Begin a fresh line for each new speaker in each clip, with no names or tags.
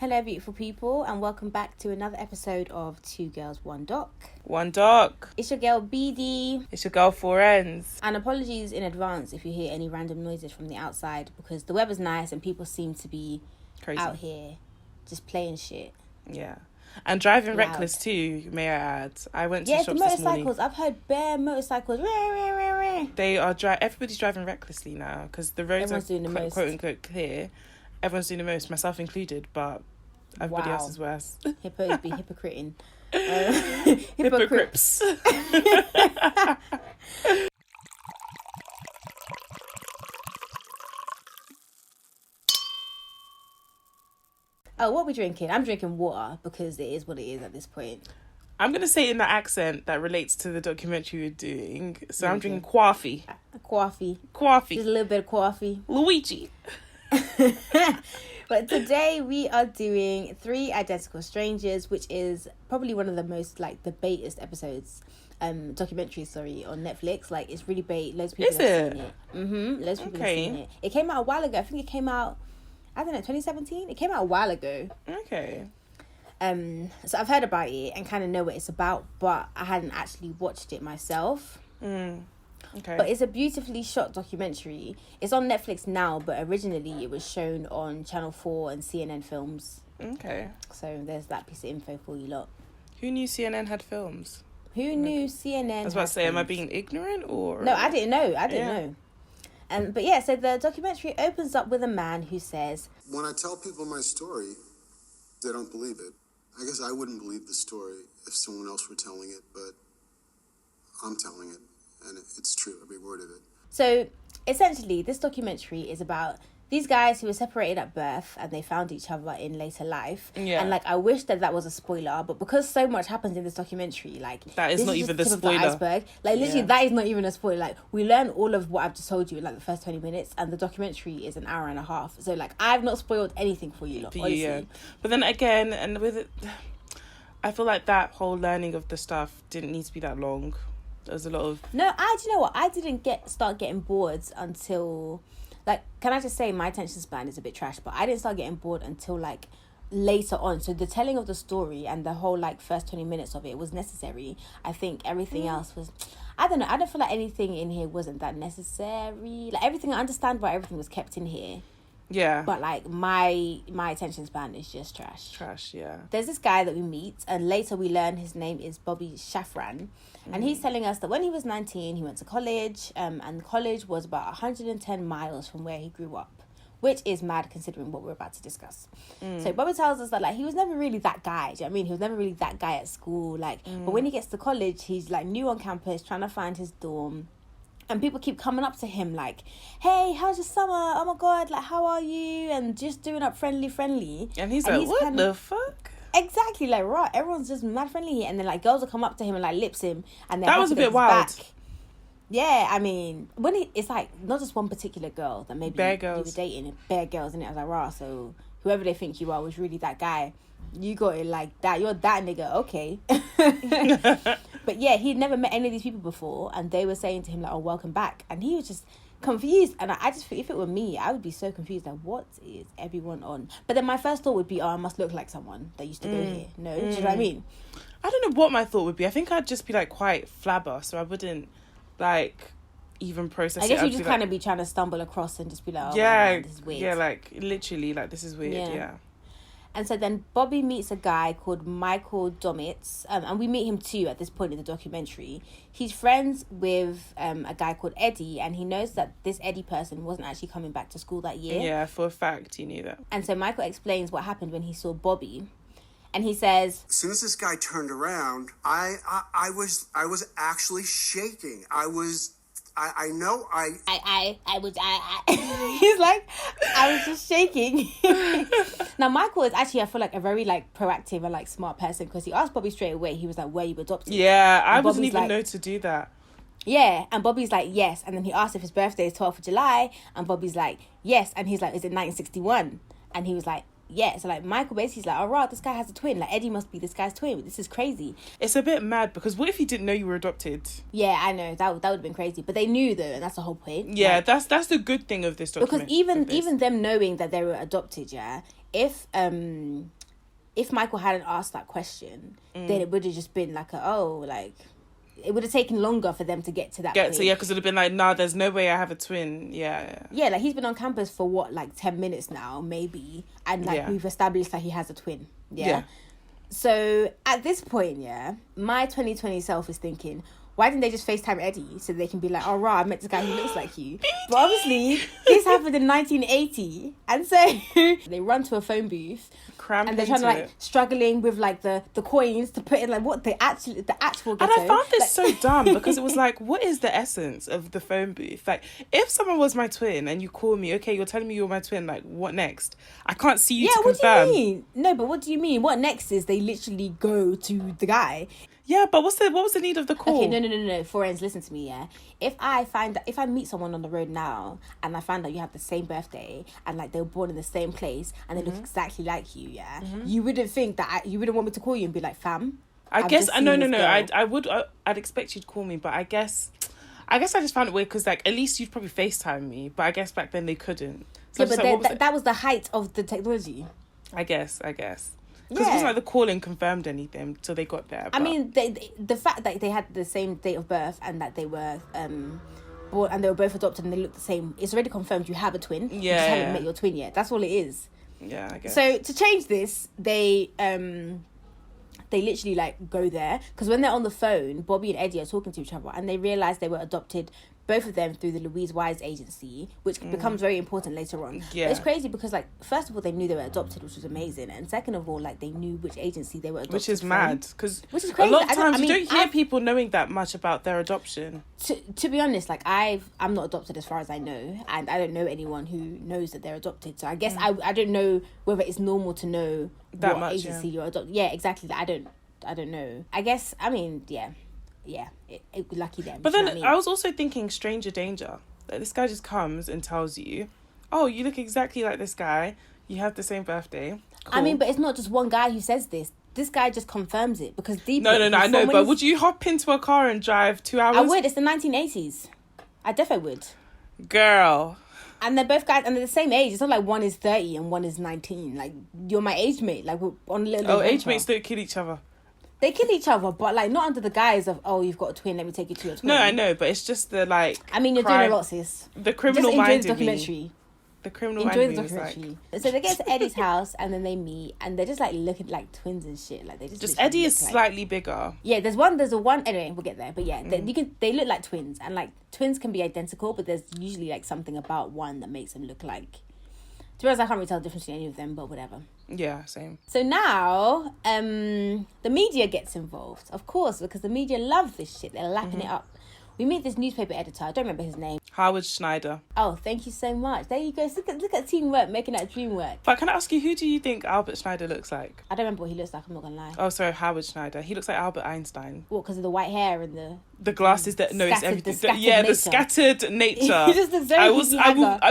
Hello, beautiful people, and welcome back to another episode of Two Girls, One Doc.
One Doc.
It's your girl, BD.
It's your girl, Four Ends.
And apologies in advance if you hear any random noises from the outside, because the weather's nice and people seem to be
Crazy
out here just playing shit.
Yeah. And driving
Loud.
reckless too, may I add. I went to
Yeah,
shops
the
this morning.
motorcycles. I've heard bare motorcycles.
They are everybody's driving recklessly now because the roads
Everyone's doing the
are
most.
quote unquote clear. Everyone's doing the most, myself included, but everybody else is worse.
Hippos be hypocriting. Hypocrites. Oh, what are we drinking? I'm drinking water because it is what it is at this point.
I'm going to say it in the accent that relates to the documentary we're doing. So I'm drinking coffee.
Coffee.
Coffee.
Just a little bit of coffee.
Luigi.
But today we are doing Three Identical Strangers, which is probably one of the most like the baitest episodes, documentaries, on Netflix. Like, it's really bait. Loads of people have seen it. Loads of people have seen it. It came out a while ago. I think it came out, I don't know, 2017. It came out a while ago.
Okay.
So I've heard about it and kind of know what it's about, but I hadn't actually watched it myself.
Okay.
But it's a beautifully shot documentary. It's on Netflix now, but originally it was shown on Channel 4 and CNN Films.
Okay.
So there's that piece of info for you lot.
Who knew CNN had films?
Who knew CNN?
I was about to say, am I being ignorant or?
No, I didn't know. know. But yeah, so the documentary opens up with a man who says,
when I tell people my story, they don't believe it. I guess I wouldn't believe the story if someone else were telling it, but I'm telling it, and it's true, every word of it.
So essentially, this documentary is about these guys who were separated at birth and they found each other in later life.
Yeah.
And like, I wish that was a spoiler, but because so much happens in this documentary, like,
that is not even the spoiler.
The iceberg. Like, literally, that is not even a spoiler. Like, we learn all of what I've just told you in like the first 20 minutes, and the documentary is an hour and a half. So like, I've not spoiled anything for you, honestly.
Yeah. But then again, and with it, I feel like that whole learning of the stuff didn't need to be that long. There's a lot of...
No, do you know what? I didn't start getting bored until... Like, can I just say my attention span is a bit trash, but I didn't start getting bored until, like, later on. So the telling of the story and the whole, like, first 20 minutes of it was necessary. I think everything else was... I don't know. I don't feel like anything in here wasn't that necessary. Like, everything... I understand why everything was kept in here.
Yeah.
But, like, my attention span is just trash.
Trash, yeah.
There's this guy that we meet, and later we learn his name is Bobby Shafran. And he's telling us that when he was 19, he went to college, and college was about 110 miles from where he grew up, which is mad considering what we're about to discuss. So Bobby tells us that, like, he was never really that guy. Do you know what I mean? He was never really that guy at school. Like, but when he gets to college, he's, like, new on campus, trying to find his dorm. And people keep coming up to him like, hey, how's your summer? Oh, my God, like, how are you? And just doing up friendly.
And he's like, what the fuck?
Exactly, like, right, everyone's just mad friendly here. And then, like, girls will come up to him and, like, lips him. And
that was a bit wild.
Back. Yeah, I mean, when it's, like, not just one particular girl that maybe you were dating. Bare girls, innit? I was like, rah, so whoever they think you are was really that guy. You got it like that. You're that nigga, okay. But yeah, he'd never met any of these people before, and they were saying to him, like, oh, welcome back. And he was just confused. And I just think if it were me, I would be so confused. Like, what is everyone on? But then my first thought would be, oh, I must look like someone that used to go here. No, do you know what I mean?
I don't know what my thought would be. I think I'd just be, like, quite flabber, so I wouldn't, like, even process it.
I guess you just kind of be trying to stumble across and just be like, oh,
yeah,
man, this is weird.
Yeah, like, literally, like, this is weird, yeah.
And so then Bobby meets a guy called Michael Domitz, and we meet him too at this point in the documentary. He's friends with a guy called Eddie, and he knows that this Eddie person wasn't actually coming back to school that year.
Yeah, for a fact, he knew that.
And so Michael explains what happened when he saw Bobby. And he says,
as soon as this guy turned around, I was actually shaking.
He's like, I was just shaking. Now, Michael is actually, I feel like, a very, like, proactive and, like, smart person, because he asked Bobby straight away. He was like, were you adopted?
Yeah, I wasn't even know to do that.
Yeah, and Bobby's like, yes. And then he asked if his birthday is 12th of July, and Bobby's like, yes. And he's like, is it 1961? And he was like, yeah. So, like, Michael basically's like, oh, right, this guy has a twin. Like, Eddie must be this guy's twin. This is crazy.
It's a bit mad, because what if he didn't know you were adopted?
Yeah, I know. That would have been crazy. But they knew, though, and that's the whole point.
Yeah,
like,
that's the good thing of this documentary.
Because even them knowing that they were adopted, yeah, if Michael hadn't asked that question, then it would have just been like it would have taken longer for them to get to that point.
So yeah, because it would have been like, nah, there's no way I have a twin. Yeah,
like he's been on campus for what, like 10 minutes now, maybe, and like we've established that he has a twin. Yeah. So at this point, my 2020 self is thinking, why didn't they just FaceTime Eddie so they can be like, oh, right, I met this guy who looks like you? But obviously, this happened in 1980. And so they run to a phone booth. And they're trying to, like, struggling with, like, the coins to put in, like, what the actual ghetto.
And I found this so dumb because it was like, what is the essence of the phone booth? Like, if someone was my twin and you call me, okay, you're telling me you're my twin, like, what next? I can't see you to confirm.
Yeah, what do you mean? No, but what do you mean? What next is they literally go to the guy.
Yeah, but what was the need of the call?
Okay, no. Friends, listen to me, yeah. If I meet someone on the road now and I find out you have the same birthday and like they were born in the same place and they look exactly like you, you wouldn't think that you wouldn't want me to call you and be like, fam.
I'd expect you to call me, but I guess I just found it weird because, like, at least you'd probably FaceTime me, but I guess back then they couldn't. So
yeah, but that was the height of the technology.
I guess. Because it wasn't like the calling confirmed anything till they got there. But...
I mean, the fact that they had the same date of birth and that they were born and they were both adopted and they look the same, it's already confirmed you have a twin.
Yeah.
You just haven't met your twin yet. That's all it is.
Yeah, I guess.
So to change this, they literally like go there because when they're on the phone, Bobby and Eddie are talking to each other and they realise they were adopted, both of them, through the Louise Wise agency, which becomes very important later on.
Yeah.
But it's crazy because, like, first of all, they knew they were adopted, which was amazing, and second of all, like, they knew which agency they were adopted
which is
from.
mad because
a
lot of times you don't hear people knowing that much about their adoption.
To be honest, like, I'm not adopted as far as I know, and I don't know anyone who knows that they're adopted. So I guess I don't know whether it's normal to know
that
what
much,
agency you're adopted. Yeah, exactly. I don't know. I guess, I mean, yeah, lucky them.
But then
I
was also thinking stranger danger. Like, this guy just comes and tells you, oh, you look exactly like this guy. You have the same birthday. Cool.
I mean, but it's not just one guy who says this. This guy just confirms it because
No, I know. But would you hop into a car and drive 2 hours?
I would. It's the 1980s. I definitely would.
Girl.
And they're both guys, and they're the same age. It's not like one is 30 and one is 19. Like, you're my age mate. Like, we're on a little.
Oh, age mates don't kill each other.
They kill each other, but like not under the guise of, oh, you've got a twin, let me take you to your twin.
No, I know, but it's just the like.
I mean, you're doing a lot, sis.
The criminal
just
mind
enjoy the documentary.
The criminal
enjoy
mind
the documentary. So they get to Eddie's house and then they meet and they're just like looking like twins and shit. Like they just
Eddie is slightly bigger.
Yeah, there's one. Anyway, we'll get there. But yeah, they look like twins, and like twins can be identical, but there's usually like something about one that makes them look like. To be honest, I can't really tell the difference between any of them, but whatever.
Yeah, same.
So now, the media gets involved, of course, because the media love this shit. They're lapping it up. We meet this newspaper editor. I don't remember his name.
Howard Schneider.
Oh, thank you so much. There you go. So look at teamwork, making that dream work.
But can I ask you, who do you think Albert Schneider looks like?
I don't remember what he looks like, I'm not going to lie.
Oh, sorry, Howard Schneider. He looks like Albert Einstein.
What, because of the white hair and the
glasses that... No, it's everything.
The
scattered nature.
He just looks very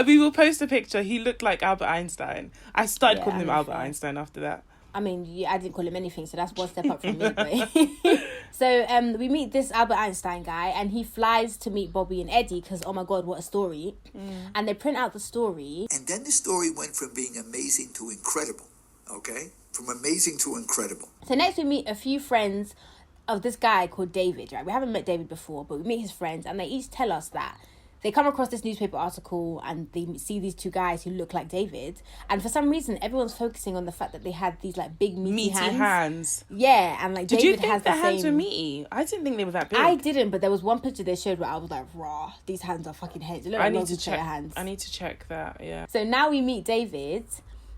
we will post a picture. He looked like Albert Einstein. I started calling him Albert Einstein after that.
I mean, I didn't call him anything, so that's one step up from me. But so we meet this Albert Einstein guy, and he flies to meet Bobby and Eddie because, oh my God, what a story. And they print out the story.
And then the story went from being amazing to incredible, okay? From amazing to incredible.
So next we meet a few friends of this guy called David, right? We haven't met David before, but we meet his friends, and they each tell us that they come across this newspaper article and they see these two guys who look like David. And for some reason, everyone's focusing on the fact that they had these like big meaty hands. Yeah, and like
Did
David
you think
has
their
the
hands
same...
were meaty? I didn't think they were that big.
I didn't, but there was one picture they showed where I was like, raw, these hands are fucking heads. They look like hands.
I need to check that, yeah.
So now we meet David,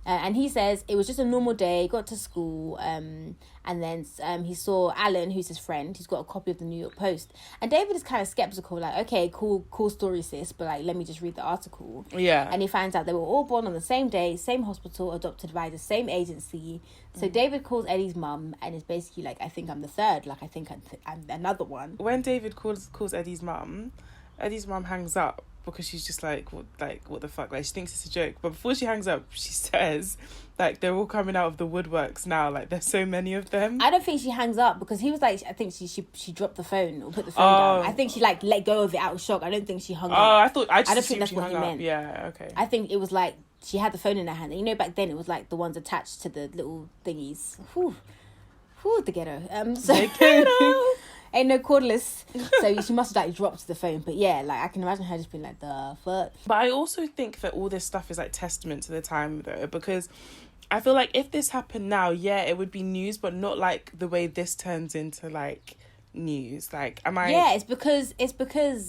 and he says it was just a normal day, got to school, and then he saw Alan, who's his friend, who's got a copy of the New York Post. And David is kind of skeptical, like, okay, cool story, sis, but like, let me just read the article.
Yeah.
And he finds out they were all born on the same day, same hospital, adopted by the same agency. So David calls Eddie's mum and is basically like, I think I'm the third, like, I think I'm another one.
When David calls Eddie's mum hangs up because she's just like, what the fuck? Like, she thinks it's a joke. But before she hangs up, she says, like, they're all coming out of the woodworks now. Like, there's so many of them.
I don't think she hangs up because he was like, I think she dropped the phone or put the phone down. I think she let go of it out of shock. I don't think she hung up.
I don't
think that's what he meant.
Yeah, okay.
I think it was like she had the phone in her hand. And you know, back then it was like the ones attached to the little thingies. Whew, the ghetto. So ain't no cordless. So she must have like dropped the phone. But yeah, like I can imagine her just being like, the fuck.
But I also think that all this stuff is like testament to the time though, because I feel like if this happened now, yeah, it would be news, but not like the way this turns into like news. Like, am I?
Yeah, it's because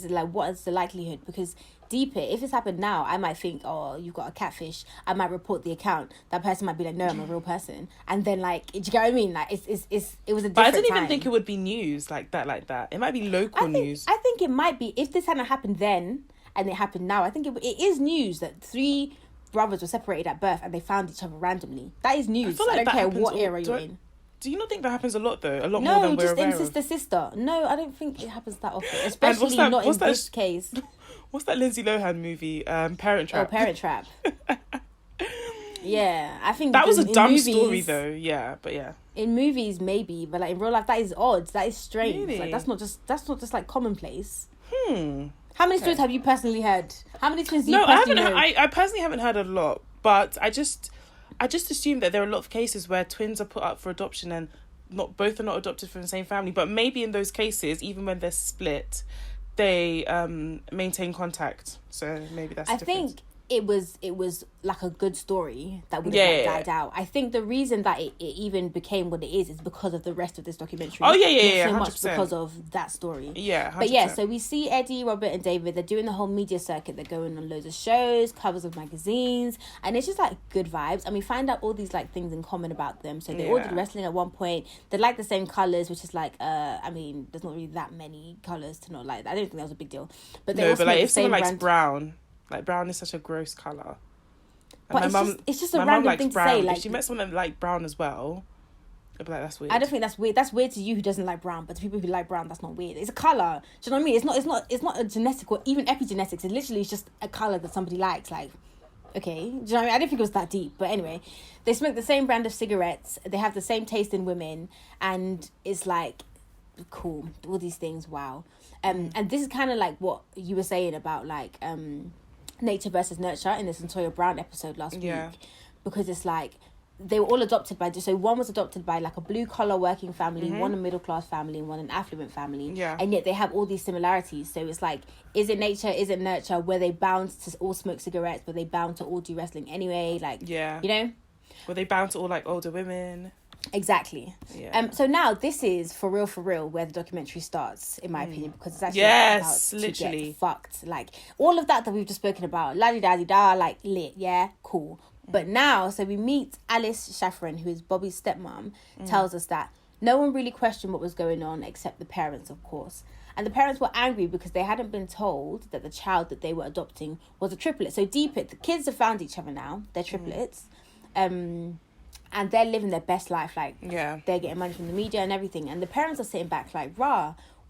like, what is the likelihood? Because deep it, if it's happened now, I might think, oh, you've got a catfish. I might report the account. That person might be like, no, I'm a real person. And then like, do you get what I mean? Like, it was a different
But I don't even
time.
think it would be news like that. It might be local news.
I think it might be, if this hadn't happened then and it happened now. I think it is news that 3 brothers were separated at birth and they found each other randomly. That is news.
feel like
I don't
that
care
happens
what era you're in.
Do you not think that happens a lot though? A lot more than we're aware of.
No, just in sister. No, I don't think it happens that often. Especially not in this case.
What's that Lindsay Lohan movie? Parent Trap.
Oh, Parent Trap. Yeah, I think
that was a dumb
movies,
story though. Yeah, but yeah.
In movies, maybe, but like in real life, that is odd. That is strange.
Really?
Like that's not just like commonplace. How many stories have you personally heard? How many twins do you personally know?
I personally haven't heard a lot, but I just assume that there are a lot of cases where twins are put up for adoption and both are not adopted from the same family. But maybe in those cases, even when they're split, they maintain contact. So maybe that's the difference.
think it was like a good story that would have died out. I think the reason that it even became what it is because of the rest of this documentary.
Oh yeah,
not so
100%.
much because of that story.
Yeah, 100%.
But yeah, so we see Eddie, Robert, and David. They're doing the whole media circuit. They're going on loads of shows, covers of magazines, and it's just like good vibes. And we find out all these like things in common about them. So they all did wrestling at one point. They like the same colors, which is like I mean, there's not really that many colors to not like. I don't think that was a big deal. But they also
but like
make
if
the same
someone likes
brand.
brown. Like, brown is such a gross colour.
But it's just a random thing to say. Like,
if she met someone that liked brown as well, I'd be like, that's weird.
I don't think that's weird. That's weird to you who doesn't like brown, but to people who like brown, that's not weird. It's a colour. Do you know what I mean? It's not a genetic or even epigenetics. It literally is just a colour that somebody likes. Like, okay. Do you know what I mean? I didn't think it was that deep. But anyway, they smoke the same brand of cigarettes. They have the same taste in women. And it's like, cool. All these things, wow. And this is kind of like what you were saying about like... nature versus nurture in the Santoya Brown episode last week, because it's like they were all adopted by, so one was adopted by like a blue collar working family, one a middle class family, and one an affluent family, and yet they have all these similarities. So it's like, is it nature, is it nurture? Were they bound to all smoke cigarettes? Were they bound to all do wrestling anyway? Like, you know,
were they bound to all like older women?
Exactly. So now this is for real where the documentary starts, in my opinion, because it's actually about to get fucked. Like all of that we've just spoken about, la di da di da, like lit, cool. But now, so we meet Alice Shafran, who is Bobby's stepmom, tells us that no one really questioned what was going on except the parents, of course. And the parents were angry because they hadn't been told that the child that they were adopting was a triplet. So deep it, the kids have found each other now. They're triplets. And they're living their best life, like they're getting money from the media and everything, and the parents are sitting back like,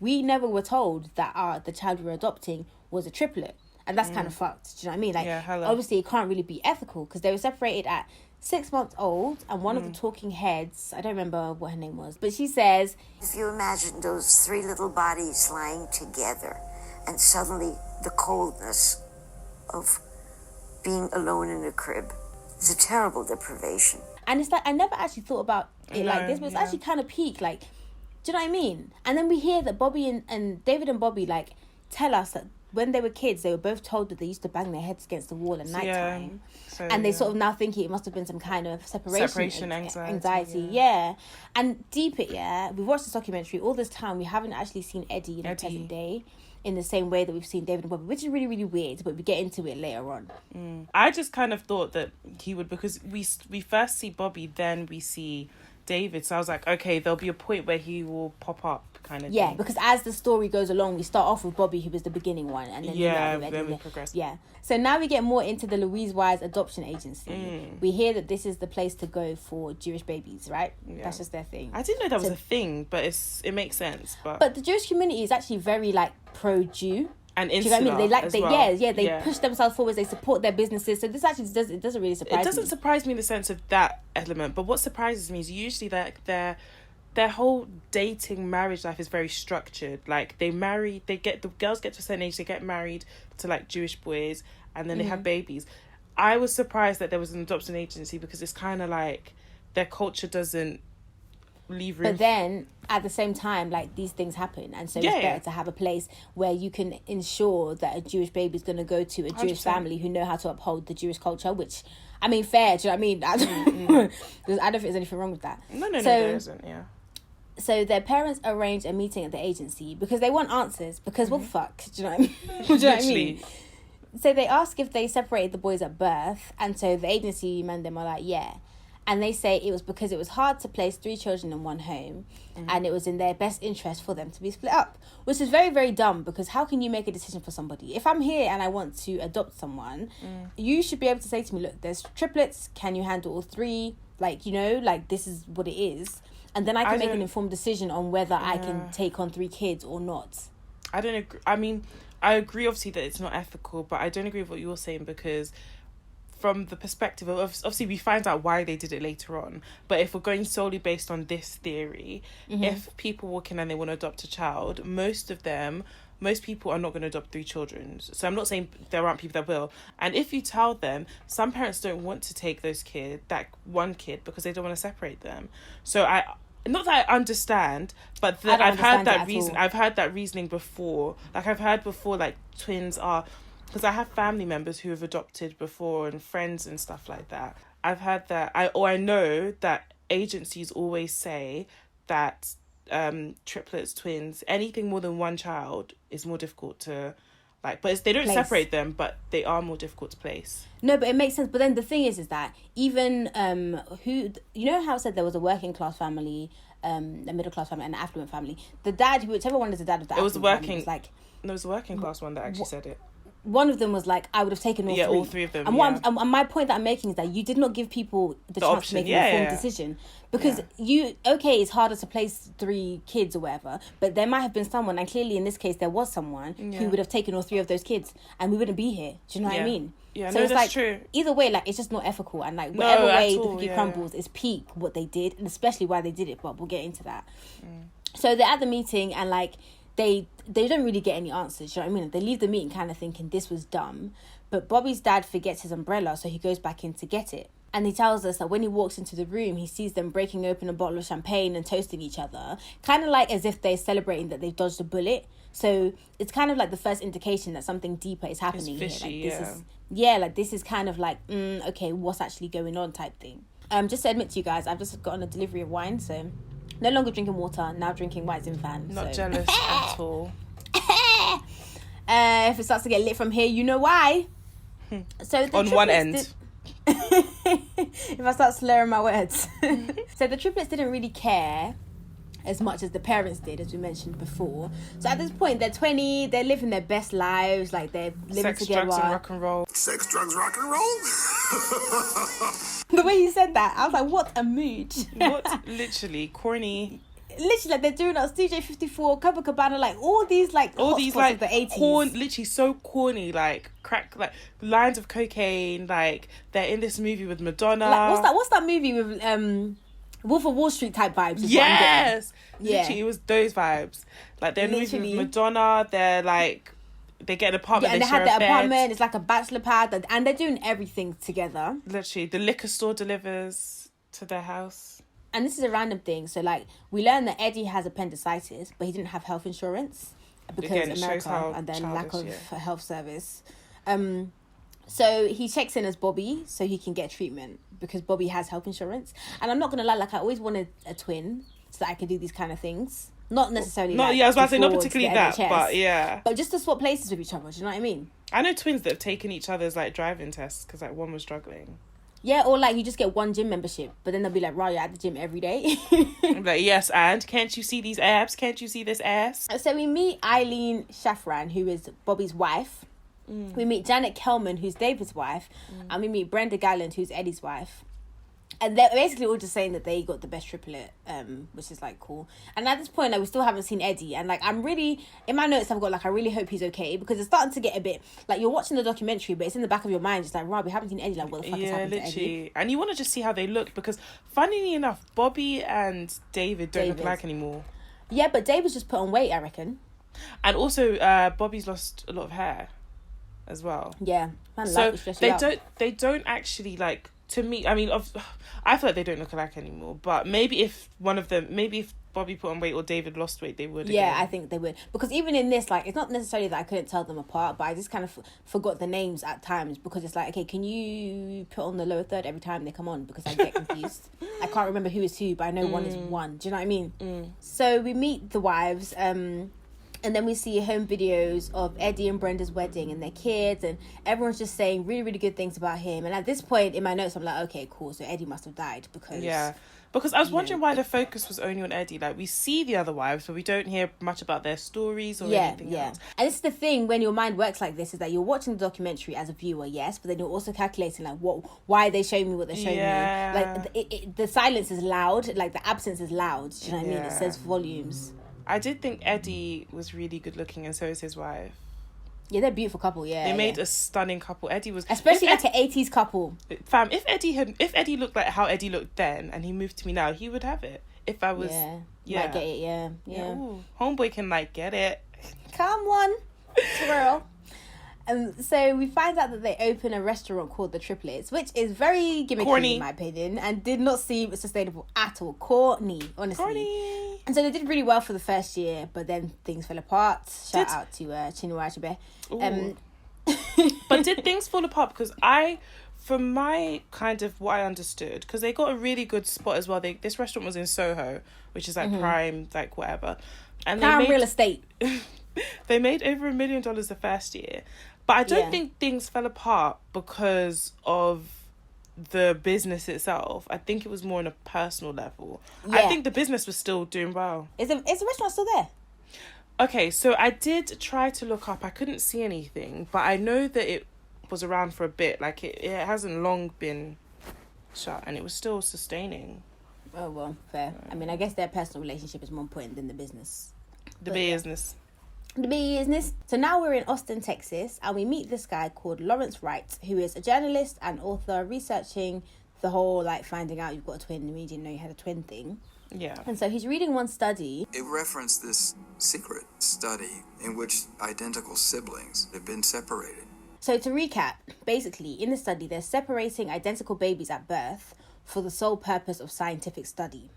we never were told that the child we were adopting was a triplet, and that's kind of fucked. Do you know what I mean? Like, obviously it can't really be ethical because they were separated at 6 months old, and one of the talking heads, I don't remember what her name was, but she says,
if you imagine those 3 little bodies lying together and suddenly the coldness of being alone in a crib, it's a terrible deprivation.
And it's like, I never actually thought about it like this, but it's actually kind of peak. Like, do you know what I mean? And then we hear that Bobby and David and Bobby, like, tell us that when they were kids, they were both told that they used to bang their heads against the wall at nighttime. And they sort of now think it must have been some kind of separation anxiety. Yeah. And deep it, we watched this documentary. All this time, we haven't actually seen Eddie in the present day in the same way that we've seen David and Bobby, which is really, really weird, but we get into it later on.
I just kind of thought that he would, because we first see Bobby, then we see David, so I was like, okay, there'll be a point where he will pop up, kind of thing.
Because as the story goes along, we start off with Bobby, who was the beginning one, and then
then we progress.
So now we get more into the Louise Wise Adoption Agency. We hear that this is the place to go for Jewish babies, right? That's just their thing.
I didn't know that was a thing, but it makes sense. But
the Jewish community is actually very like pro-Jew.
And
insular, do you know what I mean? They
they
push themselves forward. They support their businesses. So this actually doesn't really surprise me.
It doesn't surprise me in the sense of that element. But what surprises me is usually that their whole dating marriage life is very structured. Like the girls get to a certain age, they get married to like Jewish boys, and then they have babies. I was surprised that there was an adoption agency, because it's kind of like their culture doesn't leave room.
But then at the same time, like, these things happen, and so it's better to have a place where you can ensure that a Jewish baby is going to go to a Jewish
100%.
family who know how to uphold the Jewish culture, which, I mean, fair, do you know what I mean? I don't think there's anything wrong with that.
No, there isn't, yeah.
So their parents arrange a meeting at the agency because they want answers, because what the fuck, do you know what I mean? Do you know what I mean? So they ask if they separated the boys at birth, and so the agency men them are like, yeah. And they say it was because it was hard to place 3 children in one home, and it was in their best interest for them to be split up, which is very, very dumb, because how can you make a decision for somebody? If I'm here and I want to adopt someone, you should be able to say to me, look, there's triplets, can you handle all 3? Like, you know, like, this is what it is. And then I can make an informed decision on whether I can take on 3 kids or not.
I don't agree. I mean, I agree, obviously, that it's not ethical, but I don't agree with what you're saying, because from the perspective of, obviously, we find out why they did it later on, but if we're going solely based on this theory, if people walk in and they want to adopt a child, most people are not going to adopt 3 children. So I'm not saying there aren't people that will. And if you tell them, some parents don't want to take that one kid, because they don't want to separate them. So not that I understand, but I've heard that reasoning before. Like, I've heard before, like, twins are, because I have family members who have adopted before, and friends and stuff like that. I've heard that, I know that agencies always say that triplets, twins, anything more than one child is more difficult to, like, but they don't separate them, but they are more difficult to place.
No, but it makes sense. But then the thing is that even you know how I said there was a working class family, a middle class family, and an affluent family. The dad, whichever one is the dad of the affluent family, was like,
there was a working class one that actually said it.
One of them was like, I would have taken all 3.
All 3 of them.
And my point that I'm making is that you did not give people the chance
option.
to make an informed decision, because it's harder to place 3 kids or whatever, but there might have been someone, and clearly in this case there was someone who would have taken all 3 of those kids, and we wouldn't be here. Do you know what I mean?
Yeah,
so
no,
it's
that's
like,
true.
Either way, like, it's just not ethical, and like whatever way the cookie crumbles is peak what they did, and especially why they did it. But we'll get into that. So they're at the meeting, and like, they don't really get any answers, you know what I mean? They leave the meeting kind of thinking this was dumb, but Bobby's dad forgets his umbrella, so he goes back in to get it. And he tells us that when he walks into the room, he sees them breaking open a bottle of champagne and toasting each other, kind of like as if they're celebrating that they've dodged a bullet. So it's kind of like the first indication that something deeper is happening
fishy,
here. Like, this is kind of like, okay, what's actually going on type thing. Just to admit to you guys, I've just gotten a delivery of wine, so no longer drinking water, now drinking White Zinfandel.
Not jealous at all.
If it starts to get lit from here, you know why. So
on one end.
If I start slurring my words. So the triplets didn't really care as much as the parents did, as we mentioned before. So at this point, they're 20, they're living their best lives, like they're living
Sex,
together.
drugs, and rock and roll.
Sex, drugs, rock and roll?
The way you said that, I was like, what a mood.
What? Literally, corny.
Literally, like, they're doing us DJ 54, Copacabana, like all these like of the 80s.
Literally so corny, like crack, like lines of cocaine, like they're in this movie with Madonna.
Like, what's that movie with Wolf of Wall Street type vibes?
Yes,
yeah,
literally, it was those vibes. Like, they're in a movie with Madonna. They're like, they get an apartment.
Yeah, and they
share
have their
a bed.
apartment. It's like a bachelor pad, and they're doing everything together.
Literally, the liquor store delivers to their house.
And this is a random thing. So, like, we learned that Eddie has appendicitis, but he didn't have health insurance because
Again, it shows
America
how
and then
childish,
lack of health service. So he checks in as Bobby so he can get treatment because Bobby has health insurance. And I'm not gonna lie, like, I always wanted a twin so that I could do these kind of things. Not necessarily.
I was about to say not particularly that,
NHS,
but yeah.
But just to swap places with each other. Do you know what I mean?
I know twins that have taken each other's like driving tests because like one was struggling.
Yeah, or like you just get one gym membership, but then they'll be like, "Right, you're at the gym every day."
I'm like, yes, and can't you see these abs? Can't you see this ass?
So we meet Eileen Shafran, who is Bobby's wife. We meet Janet Kelman, who's David's wife, and we meet Brenda Galland, who's Eddie's wife. And they're basically all just saying that they got the best triplet, which is like cool. And at this point, like, we still haven't seen Eddie, and like I'm really in my notes I've got like I really hope he's okay, because it's starting to get a bit like you're watching the documentary, but it's in the back of your mind, just like, right, we haven't seen Eddie. Like, what the fuck is happening to Eddie?
And you want to just see how they look, because funnily enough, Bobby and David don't look alike anymore.
Yeah, but David's just put on weight, I reckon.
And also, Bobby's lost a lot of hair. as well.
Yeah, man,
So
life will stress you out.
they don't actually, like, to me, I mean, I feel like they don't look alike anymore, but maybe if Bobby put on weight or David lost weight, they would
Yeah,
again.
I think they would. Because even in this, like, it's not necessarily that I couldn't tell them apart, but I just kind of forgot the names at times, because it's like, okay, can you put on the lower third every time they come on? Because I get confused. I can't remember who is who, but I know one is one. Do you know what I mean? So we meet the wives, and then we see home videos of Eddie and Brenda's wedding and their kids, and everyone's just saying really, really good things about him. And at this point in my notes, I'm like, okay, cool. So Eddie must have died because...
Yeah. Because I was wondering why the focus was only on Eddie. Like, we see the other wives, but we don't hear much about their stories or anything else.
And this is the thing, when your mind works like this, is that you're watching the documentary as a viewer, yes, but then you're also calculating, like, why are they showing me what they're showing me? Like, the silence is loud, like, the absence is loud. Do you know what I mean? It says volumes.
I did think Eddie was really good looking, and so is his wife.
Yeah, they're a beautiful couple, yeah.
They made a stunning couple. Eddie was...
Especially like an 80s couple.
Fam, if Eddie looked like how Eddie looked then, and he moved to me now, he would have it. If I was...
Yeah. Might get it, yeah.
Ooh, homeboy can, like, get it.
Come on, swirl. So we find out that they open a restaurant called the Triplets, which is very gimmicky,
corny,
in my opinion, and did not seem sustainable at all. Corny, honestly.
Corny.
And so they did really well for the first year, but then things fell apart. Shout out to Chinua Achebe.
But did things fall apart? Because from my kind of what I understood, because they got a really good spot as well. This restaurant was in Soho, which is like prime, like whatever. And
prime
they made
real estate.
They made over $1 million the first year. But I don't think things fell apart because of the business itself. I think it was more on a personal level.
Yeah.
I think the business was still doing well.
Is the restaurant still there?
Okay, so I did try to look up. I couldn't see anything, but I know that it was around for a bit. Like, it hasn't long been shut, and it was still sustaining.
Oh, well, fair. I mean, I guess their personal relationship is more important than the business.
The business.
So now we're in Austin, Texas, and we meet this guy called Lawrence Wright, who is a journalist and author researching the whole, like, finding out you've got a twin and you didn't know you had a twin thing.
Yeah.
And so he's reading one study.
It referenced this secret study in which identical siblings have been separated.
So to recap, basically, in the study, they're separating identical babies at birth for the sole purpose of scientific study,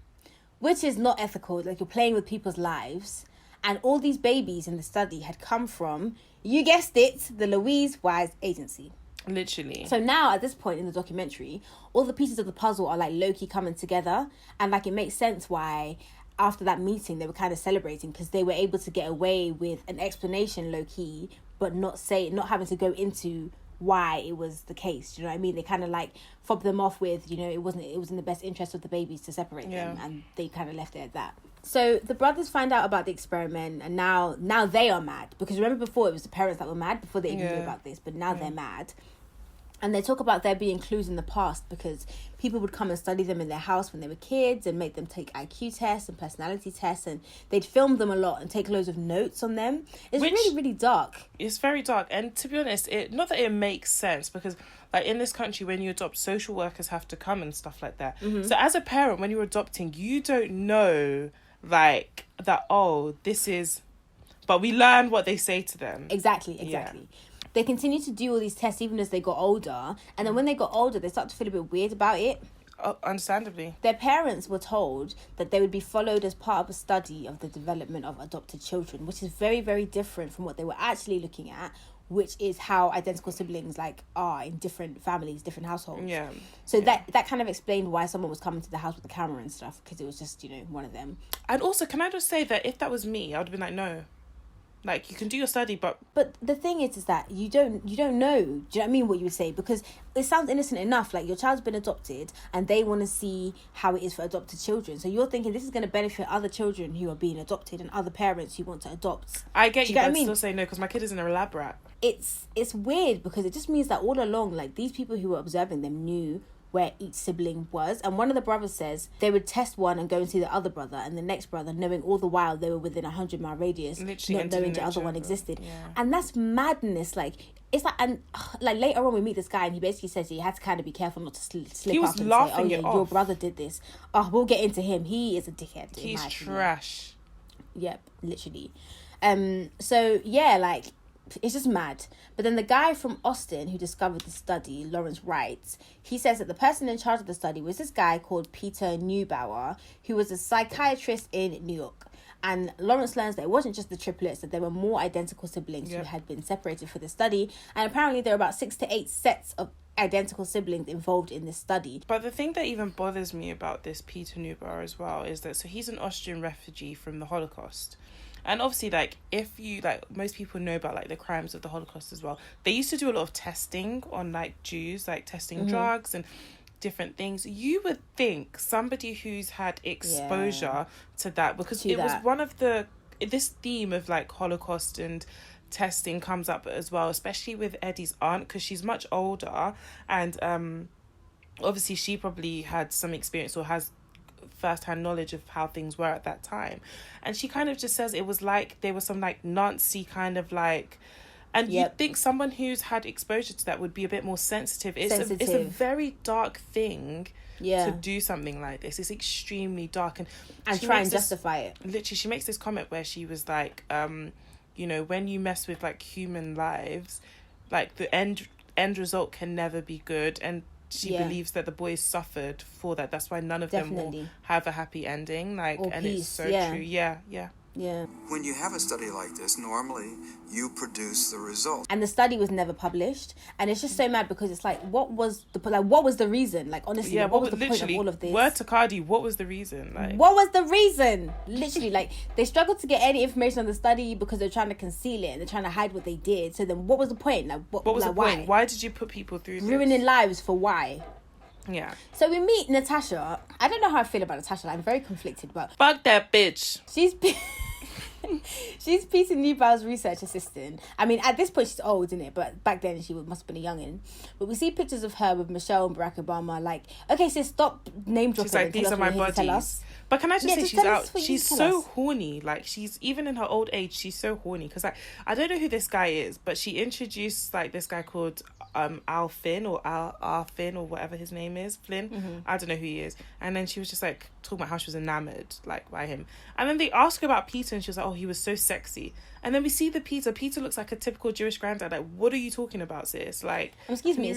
which is not ethical. Like, you're playing with people's lives. And all these babies in the study had come from, you guessed it, the Louise Wise Agency.
Literally.
So now, at this point in the documentary, all the pieces of the puzzle are, like, low-key coming together. And, like, it makes sense why, after that meeting, they were kind of celebrating, because they were able to get away with an explanation low-key, but not having to go into why it was the case. Do you know what I mean? They kind of, like, fobbed them off with, it was in the best interest of the babies to separate them, and they kind of left it at that. So the brothers find out about the experiment, and now they are mad, because remember before it was the parents that were mad before they even knew about this, but now they're mad. And they talk about there being clues in the past, because people would come and study them in their house when they were kids and make them take IQ tests and personality tests, and they'd film them a lot and take loads of notes on them. It's really, really dark.
It's very dark. And to be honest, not that it makes sense, because, like, in this country, when you adopt, social workers have to come and stuff like that. So as a parent, when you're adopting, you don't know, like, that, this is... But we learn what they say to them.
Exactly.
Yeah.
They continued to do all these tests even as they got older. And then when they got older, they started to feel a bit weird about it.
Oh, understandably.
Their parents were told that they would be followed as part of a study of the development of adopted children, which is very, very different from what they were actually looking at, which is how identical siblings, like, are in different families, different households.
Yeah.
So that kind of explained why someone was coming to the house with the camera and stuff, because it was just, one of them.
And also, can I just say that if that was me, I would have been like, no. Like, you can do your study, but
the thing is that you don't know. Do you know what I mean? What you would say, because it sounds innocent enough. Like, your child's been adopted, and they want to see how it is for adopted children. So you're thinking this is going to benefit other children who are being adopted and other parents who want to adopt.
I get you, but
I mean?
still say no, because my kid isn't a lab rat.
It's weird, because it just means that all along, like, these people who were observing them knew where each sibling was. And one of the brothers says they would test one and go and see the other brother and the next brother, knowing all the while they were within 100-mile radius,
Literally
not knowing the other one existed.
Yeah.
And that's madness. Like, it's like, and like later on we meet this guy, and he basically says he had to kind of be careful not to slip
was
up and
laughing
say,
it
your
off.
brother did this. We'll get into him. He is a dickhead.
He's trash.
Yep, literally. So yeah, like, it's just mad. But then the guy from Austin who discovered the study, Lawrence writes, he says that the person in charge of the study was this guy called Peter Neubauer, who was a psychiatrist in New York. And Lawrence learns that it wasn't just the triplets, that there were more identical siblings who had been separated for the study. And apparently there are about 6 to 8 sets of identical siblings involved in this study.
But the thing that even bothers me about this Peter Neubauer as well is that, so he's an Austrian refugee from the Holocaust. And obviously, like, if you, like, most people know about, like, the crimes of the Holocaust as well. They used to do a lot of testing on, like, Jews, like, testing drugs and different things. You would think somebody who's had exposure to that, because it was one of the, this theme of, like, Holocaust and testing comes up as well, especially with Eddie's aunt, because she's much older, and obviously she probably had some experience or has first-hand knowledge of how things were at that time. And she kind of just says it was like there was some, like, Nazi kind of, like, and you'd think someone who's had exposure to that would be a bit more sensitive. It's a very dark thing to do something like this. It's extremely dark, and
try and justify it.
Literally, she makes this comment where she was like, you know, when you mess with, like, human lives, like, the end result can never be good. And she believes that the boys suffered for that. That's why none of them will have a happy ending. Like, or and peace. It's so true. Yeah.
When you have a study like this, normally you produce the result.
And the study was never published, and it's just so mad because it's like, what was the reason? Like, honestly, what was the point of all of this?
Word to Cardi, what was the reason? Like,
what was the reason? Literally, like, they struggled to get any information on the study because they're trying to conceal it and they're trying to hide what they did. So then, what was the point? Like, what was the point?
Why did you put people through
ruining lives for why?
Yeah.
So we meet Natasha. I don't know how I feel about Natasha. I'm very conflicted, but
fuck that bitch.
She's Peter Neubauer's research assistant. I mean, at this point she's old, isn't it? But back then she must have been a youngin'. But we see pictures of her with Michelle and Barack Obama. Like, okay, sis, stop name dropping.
She's like, these are my buddies. But can I just say, she's out. She's so horny. Like, she's, even in her old age, she's so horny. Because, like, I don't know who this guy is, but she introduced, like, this guy called Al Finn or Al Finn or whatever his name is, Flynn. I don't know who he is. And then she was just, like, talking about how she was enamored, like, by him. And then they asked her about Peter, and she was like, oh, he was so sexy. And then we see the Peter looks like a typical Jewish granddad. Like, what are you talking about, sis? Like,
excuse me.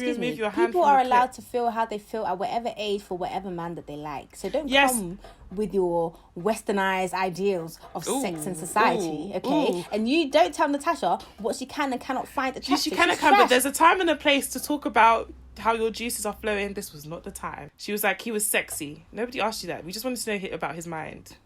People are allowed to feel how they feel at whatever age for whatever man that they like. So don't come with your westernized ideals of sex and society, okay? And you don't tell Natasha what she can and cannot find attractive.
She can and can, but there's a time and a place to talk about how your juices are flowing. This was not the time. She was like, he was sexy. Nobody asked you that. We just wanted to know about his mind.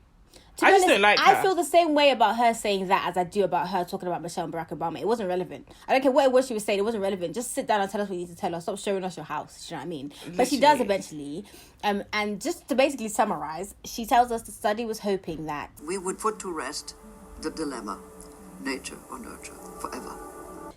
I just don't like her.
I feel the same way about her saying that as I do about her talking about Michelle and Barack Obama. It wasn't relevant. I don't care what it was she was saying. It wasn't relevant. Just sit down and tell us what you need to tell us. Stop showing us your house. You know what I mean? Literally. But she does eventually. And just to basically summarize, she tells us the study was hoping that
we would put to rest the dilemma, nature or nurture, forever.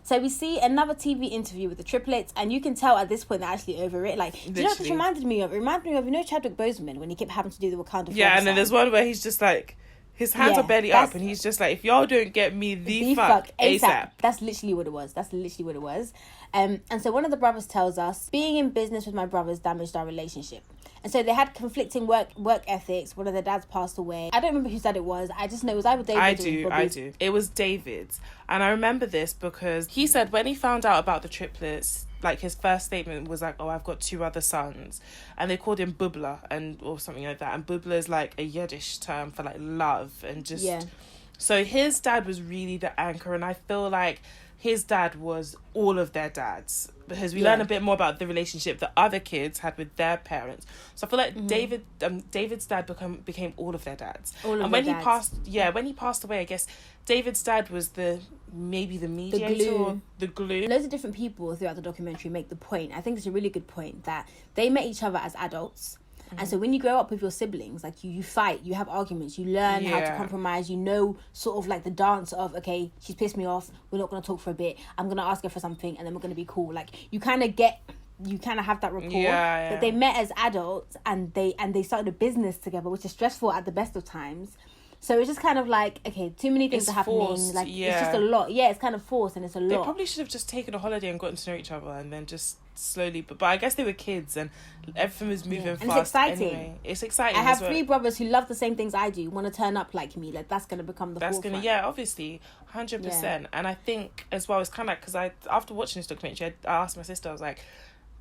So we see another TV interview with the triplets, and you can tell at this point they're actually over it. Like, do you know what this reminded me of? It reminded me of, you know, Chadwick Boseman when he kept having to do the Wakanda.
Yeah, and then there's one where he's just like, his hands are barely up, and he's just like, if y'all don't get me the fuck ASAP.
That's literally what it was. And so one of the brothers tells us, being in business with my brothers damaged our relationship. And so they had conflicting work ethics. One of their dads passed away. I don't remember whose dad it was. I just know it was either David
I do. It was David's. And I remember this because he said when he found out about the triplets, like, his first statement was like, oh, I've got 2 other sons. And they called him Bubla or something like that. And Bubla is like a Yiddish term for, like, love and just... Yeah. So his dad was really the anchor, and I feel like his dad was all of their dads, because we learn a bit more about the relationship that other kids had with their parents. So I feel like David's dad became all of their dads. When he passed away, I guess David's dad was maybe the mediator or the glue.
Loads of different people throughout the documentary make the point. I think it's a really good point that they met each other as adults. And so when you grow up with your siblings, like, you fight, you have arguments, you learn how to compromise, you know, sort of like the dance of, okay, she's pissed me off, we're not going to talk for a bit, I'm going to ask her for something, and then we're going to be cool. Like, you kind of have that rapport. But they met as adults, and they started a business together, which is stressful at the best of times. So it's just kind of like, okay, too many things are happening. Forced, it's just a lot. Yeah, it's kind of forced, and it's a lot.
They probably should have just taken a holiday and gotten to know each other, and then just slowly, but I guess they were kids and everything was moving fast.
And it's exciting.
Anyway. It's exciting.
I have 3 brothers who love the same things I do, want to turn up like me. Like, that's going to become the forefront.
Obviously, 100%. And I think as well, it's kind of like, because after watching this documentary, I asked my sister, I was like,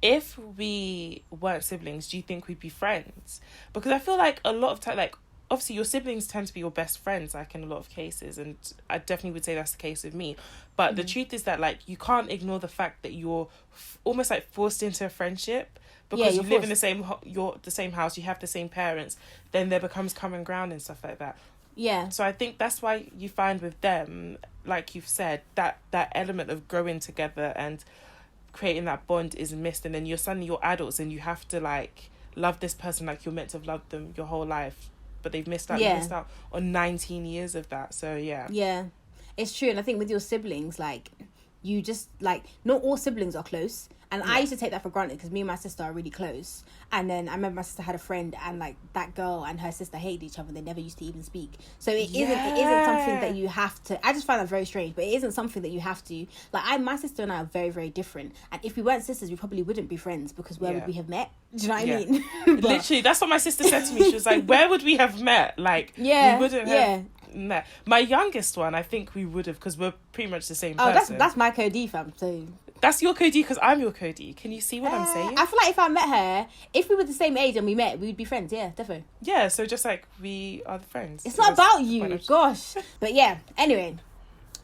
if we weren't siblings, do you think we'd be friends? Because I feel like a lot of time, like, obviously your siblings tend to be your best friends, like, in a lot of cases, and I definitely would say that's the case with me. But the truth is that, like, you can't ignore the fact that you're almost like forced into a friendship because you live in the same the same house, you have the same parents, then there becomes common ground and stuff like that.
Yeah.
So I think that's why you find with them, like you've said, that element of growing together and creating that bond is missed, and then you're adults and you have to, like, love this person like you're meant to have loved them your whole life, but they've missed out on 19 years of that. So yeah,
it's true. And I think with your siblings, like, you just, like, not all siblings are close, and I used to take that for granted because me and my sister are really close. And then I remember my sister had a friend, and, like, that girl and her sister hated each other. They never used to even speak. So it isn't something that you have to. I just find that very strange, but it isn't something that you have to. Like, my sister and I are very, very different, and if we weren't sisters, we probably wouldn't be friends, because where would we have met? Do you know what I mean?
Literally, that's what my sister said to me. She was like, "Where would we have met? Like, we wouldn't have." Met. My youngest one, I think we would have, because we're pretty much the same person.
That's my Cody fam. So
that's your Cody because I'm your Cody. Can you see what I'm saying?
I feel like if I met her, if we were the same age and we met, we would be friends. Yeah, definitely.
Yeah, so just like we are the friends.
It's not about you, gosh. But yeah, anyway.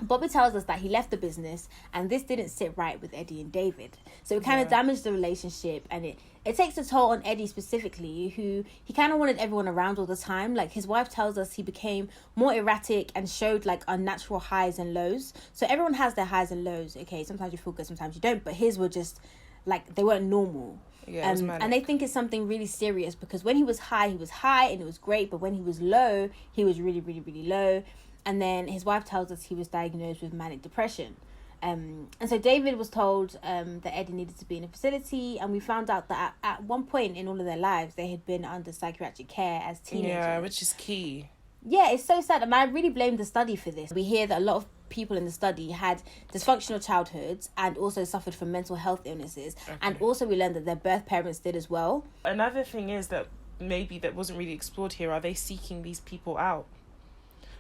Bobby tells us that he left the business and this didn't sit right with Eddie and David. So it kind of damaged the relationship, and it takes a toll on Eddie specifically, who he kind of wanted everyone around all the time. Like, his wife tells us he became more erratic and showed, like, unnatural highs and lows. So everyone has their highs and lows, okay? Sometimes you feel good, sometimes you don't, but his were just, like, they weren't normal.
Yeah,
and they think it's something really serious, because when he was high and it was great, but when he was low, he was really, really, really low. And then his wife tells us he was diagnosed with manic depression. And so David was told that Eddie needed to be in a facility, and we found out that at one point in all of their lives, they had been under psychiatric care as teenagers.
Yeah, which is key.
Yeah, it's so sad. And I really blame the study for this. We hear that a lot of people in the study had dysfunctional childhoods and also suffered from mental health illnesses. Okay. And also we learned that their birth parents did as well.
Another thing is that maybe that wasn't really explored here. Are they seeking these people out?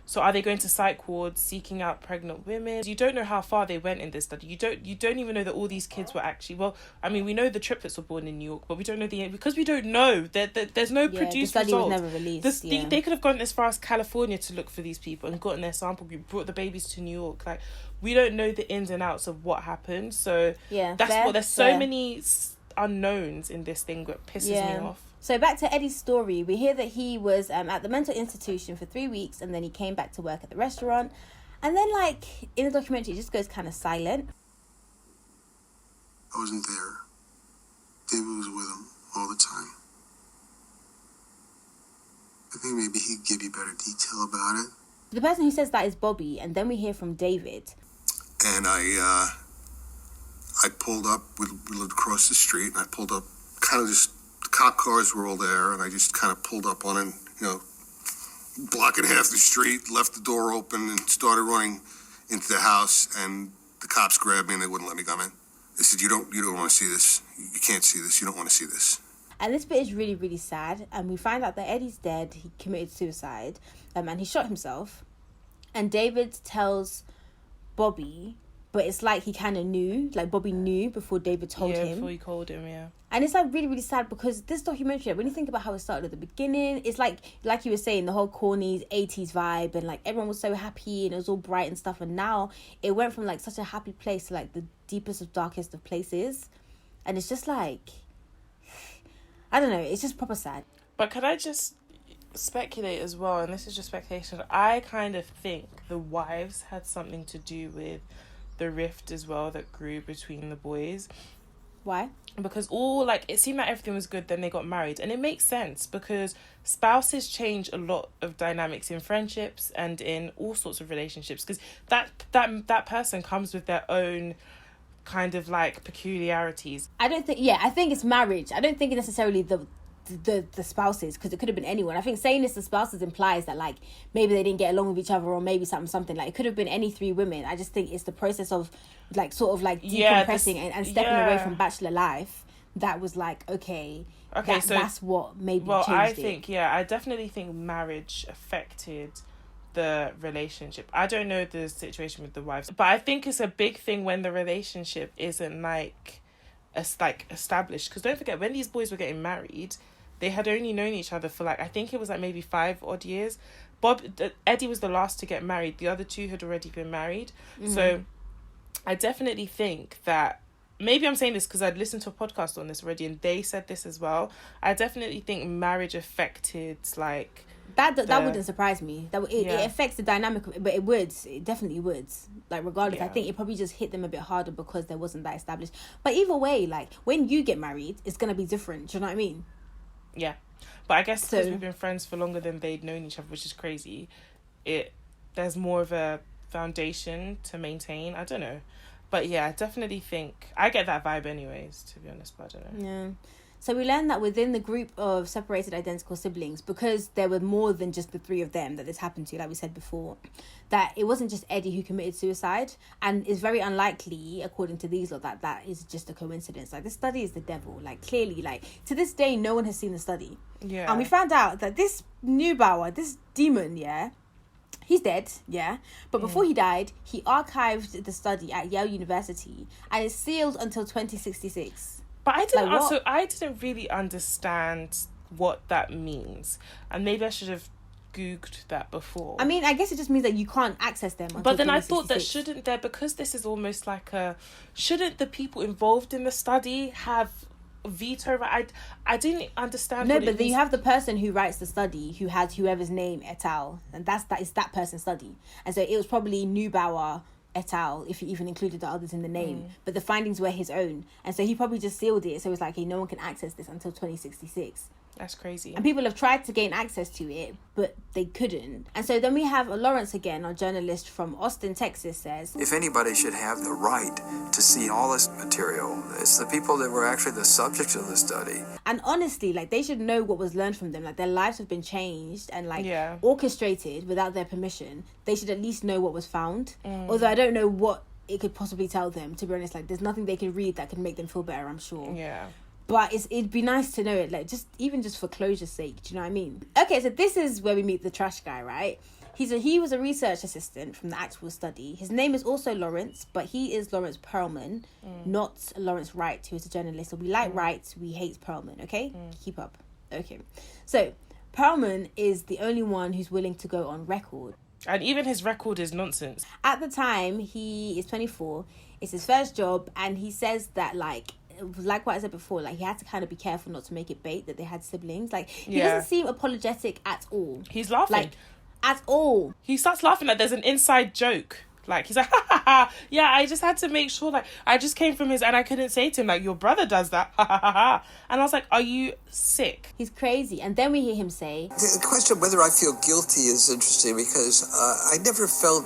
So are they going to psych wards, seeking out pregnant women? You don't know how far they went in this study. You don't even know that all these kids were actually, well, I mean, we know the triplets were born in New York, but we don't know because we don't know. There's no produced
the study
results.
was never released.
They could have gone as far as California to look for these people and gotten their sample group, brought the babies to New York. Like, we don't know the ins and outs of what happened. So there's so many unknowns in this thing that pisses me off.
So back to Eddie's story, we hear that he was at the mental institution for 3 weeks, and then he came back to work at the restaurant. And then, like, in the documentary, it just goes kind of silent.
I wasn't there. David was with him all the time. I think maybe he'd give you better detail about it.
The person who says that is Bobby, and then we hear from David.
And I pulled up, we lived across the street, and I pulled up kind of just, the cop cars were all there, and I just kind of pulled up on it, blocking half the street, left the door open, and started running into the house, and the cops grabbed me and they wouldn't let me come in. They said, you don't want to see this. You can't see this. You don't want to see this.
And this bit is really, really sad. And we find out that Eddie's dead. He committed suicide. And he shot himself. And David tells Bobby, but it's like he kind of knew. Like, Bobby knew before David told him.
Yeah, before he called him, yeah.
And it's, like, really, really sad, because this documentary, when you think about how it started at the beginning, it's like you were saying, the whole corny 80s vibe, and, like, everyone was so happy and it was all bright and stuff. And now it went from, like, such a happy place to, like, the deepest of darkest of places. And it's just, like, I don't know, it's just proper sad.
But could I just speculate as well, and this is just speculation, I kind of think the wives had something to do with the rift as well that grew between the boys.
Why?
Because it seemed like everything was good, then they got married. And it makes sense, because spouses change a lot of dynamics in friendships and in all sorts of relationships, because that person comes with their own kind of, like, peculiarities.
I think it's marriage. I don't think it's necessarily the spouses, because it could have been anyone. I think saying it's the spouses implies that like maybe they didn't get along with each other, or maybe something like it could have been any three women. I just think it's the process of like sort of like decompressing and stepping away from bachelor life that was like okay, so that's what maybe changed it.
I definitely think marriage affected the relationship. I don't know the situation with the wives, but I think it's a big thing when the relationship isn't like established, because don't forget, when these boys were getting married, they had only known each other for like, I think it was like maybe 5 odd years. Eddie was the last to get married. The other two had already been married. So I definitely think that, maybe I'm saying this because I'd listened to a podcast on this already and they said this as well. I definitely think marriage affected like
that wouldn't surprise me. It affects the dynamic, but it definitely would. Like regardless, I think it probably just hit them a bit harder because there wasn't that established. But either way, like when you get married, it's gonna be different. Do you know what I mean? Yeah,
but I guess because we've been friends for longer than they'd known each other, which is crazy. There's more of a foundation to maintain. I don't know, but yeah, I definitely think I get that vibe anyways. To be honest, but I don't know.
Yeah. So we learned that within the group of separated identical siblings, because there were more than just the 3 of them that this happened to, like we said before, that it wasn't just Eddie who committed suicide, and it's very unlikely, according to these lot, that is just a coincidence. Like, this study is the devil. Like, clearly, like, to this day, no one has seen the study.
Yeah.
And we found out that this Neubauer, this demon, he's dead, but before he died, he archived the study at Yale University, and it's sealed until 2066.
But I didn't really understand what that means, and maybe I should have googled that before.
I mean, I guess it just means that you can't access them.
But then I thought that shouldn't there, because this is almost like shouldn't the people involved in the study have veto right? I didn't understand.
No, but then you have the person who writes the study who has whoever's name et al, and is that person's study, and so it was probably Neubauer et al, if you even included the others in the name, but the findings were his own, and so he probably just sealed it, so it's like, hey, no one can access this until 2066.
That's crazy.
And people have tried to gain access to it, but they couldn't. And so then we have Lawrence again, our journalist from Austin, Texas, says,
if anybody should have the right to see all this material, it's the people that were actually the subjects of the study.
And honestly, like, they should know what was learned from them. Like, their lives have been changed and like orchestrated without their permission. They should at least know what was found. Although I don't know what it could possibly tell them, to be honest. Like, there's nothing they could read that could make them feel better, I'm sure.
Yeah.
But it'd be nice to know it, like, just for closure's sake. Do you know what I mean? Okay, so this is where we meet the trash guy, right? He was a research assistant from the actual study. His name is also Lawrence, but he is Lawrence Perlman, not Lawrence Wright, who is a journalist. So we like Wright, we hate Perlman, okay? Keep up. Okay. So Perlman is the only one who's willing to go on record.
And even his record is nonsense.
At the time, he is 24. It's his first job, and he says that, like what I said before, like, he had to kind of be careful not to make it bait that they had siblings. Like, he doesn't seem apologetic at all.
He's laughing.
Like, at all.
He starts laughing like there's an inside joke. Like, he's like, ha ha ha. Yeah, I just had to make sure, like, I just came from and I couldn't say to him, like, your brother does that. Ha ha ha ha. And I was like, are you sick?
He's crazy. And then we hear him say,
the question of whether I feel guilty is interesting, because I never felt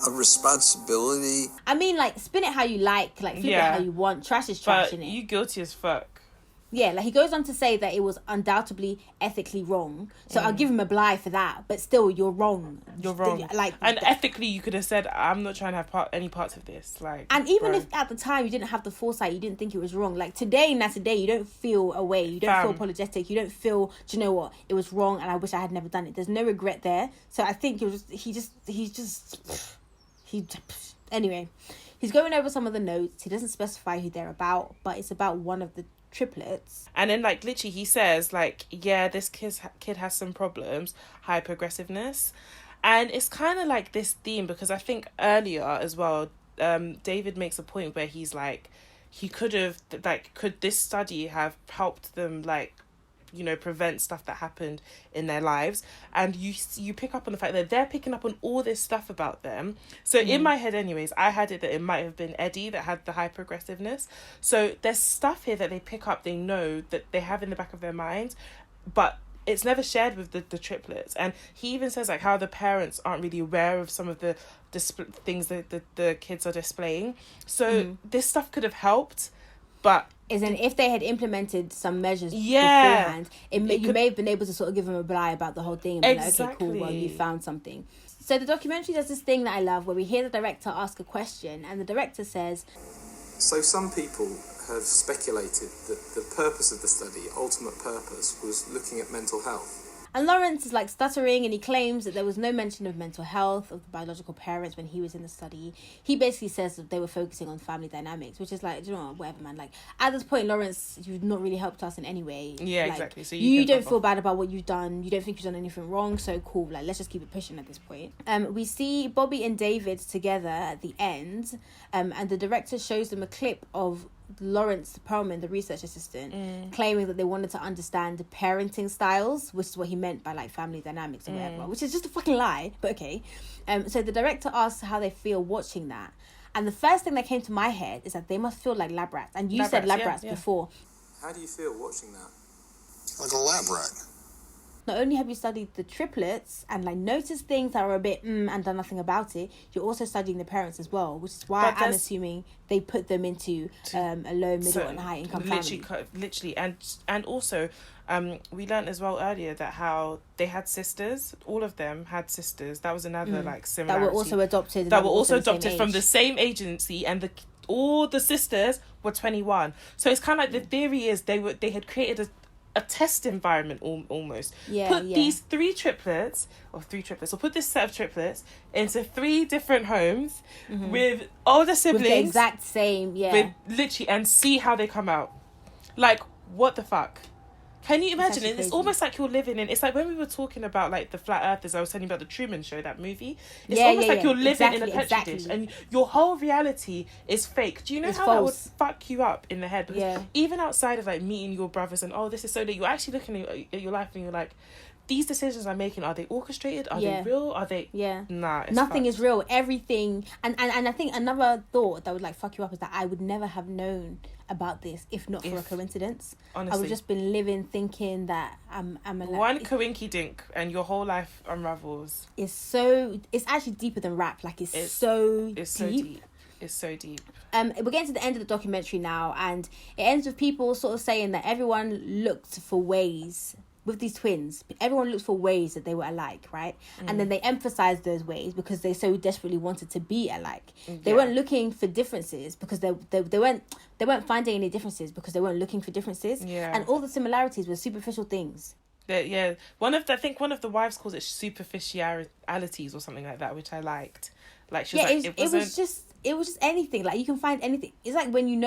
a responsibility.
I mean, like, spin it how you like flip it how you want. Trash is trash, innit?
You guilty as fuck.
Yeah, like, he goes on to say that it was undoubtedly ethically wrong. So I'll give him a blie for that. But still, you're wrong.
You're wrong.
Like,
and ethically, you could have said, I'm not trying to have any parts of this. Like,
and even if at the time you didn't have the foresight, you didn't think it was wrong. Like, today, you don't feel away. You don't feel apologetic. You don't feel, do you know what? It was wrong and I wish I had never done it. There's no regret there. So I think it was anyway, he's going over some of the notes. He doesn't specify who they're about, but it's about one of the triplets.
And then, like, literally he says, like, yeah, this kid has some problems, hyper-aggressiveness. And it's kind of like this theme, because I think earlier as well, David makes a point where he's like, he could this study have helped them, like, you know, prevent stuff that happened in their lives. And you pick up on the fact that they're picking up on all this stuff about them. So in my head anyways, I had it that it might have been Eddie that had the hyper-aggressiveness. So there's stuff here that they pick up, they know, that they have in the back of their minds, but it's never shared with the triplets. And he even says, like, how the parents aren't really aware of some of the things that the kids are displaying. So this stuff could have helped, But
is in if they had implemented some measures
Yeah.
beforehand, you may have been able to sort of give them a lie about the whole thing and be like, okay, cool, well, you found something. So the documentary does this thing that I love where we hear the director ask a question and the director says,
So some people have speculated that the purpose of the study, ultimate purpose, was looking at mental health.
and Lawrence is like stuttering and he claims that there was no mention of mental health of the biological parents when he was in the study. He basically says that they were focusing on family dynamics, which is like, do you know what, whatever, man. Like, at this point, Lawrence, you've not really helped us in any way.
Yeah,
like,
exactly. So
you don't feel bad about what you've done. You don't think you've done anything wrong. So cool. Like, let's just keep it pushing at this point. We see Bobby and David together at the end, and the director shows them a clip of Lawrence Perlman, the research assistant, claiming that they wanted to understand the parenting styles, which is what he meant by like family dynamics or whatever, which is just a fucking lie, but okay. So the director asks how they feel watching that, and the first thing that came to my head is that they must feel like lab rats, and you said lab rats before.
How do you feel watching that?
Like a lab rat.
Not only have you studied the triplets and like noticed things that are a bit and done nothing about it, you're also studying the parents as well, which is why I'm assuming they put them into a low, middle, and high income family.
Literally, and also, we learned as well earlier that how they had sisters. All of them had sisters. That was another like similarity.
That were also adopted.
That were also adopted from the same agency, and all the sisters were 21. So it's kind of like the theory is they had created a test environment almost. These three triplets, or put this set of triplets into 3 different homes with older siblings.
With the exact same,
with literally, and see how they come out. Like, what the fuck? Can you imagine it? It's almost like you're living in... It's like when we were talking about, like, the Flat Earthers, I was telling you about the Truman Show, that movie. It's almost like you're living in a Petri dish, and your whole reality is fake. Do you know how that would fuck you up in the head? Because even outside of, like, meeting your brothers and, this is so that you're actually looking at your life and you're like, these decisions I'm making, are they orchestrated? Are they real? Are they... Nah, it's
nothing
fucked.
is real. Everything... And I think another thought that would, like, fuck you up is that I would never have known about this if not for a coincidence.
Honestly.
I would just been living thinking that I'm a...
One coinky dink and your whole life unravels.
It's actually deeper than rap. Like, it's so deep.
It's so deep.
We're getting to the end of the documentary now, and it ends with people sort of saying that everyone looked for ways... With these twins, everyone looked for ways that they were alike, right? And then they emphasized those ways because they so desperately wanted to be alike. They weren't looking for differences because they weren't finding any differences because they weren't looking for differences. And all the similarities were superficial things.
One of the wives calls it superficialities or something like that, which I liked. Like, she was like,
it was just anything. Like, you can find anything. It's like when you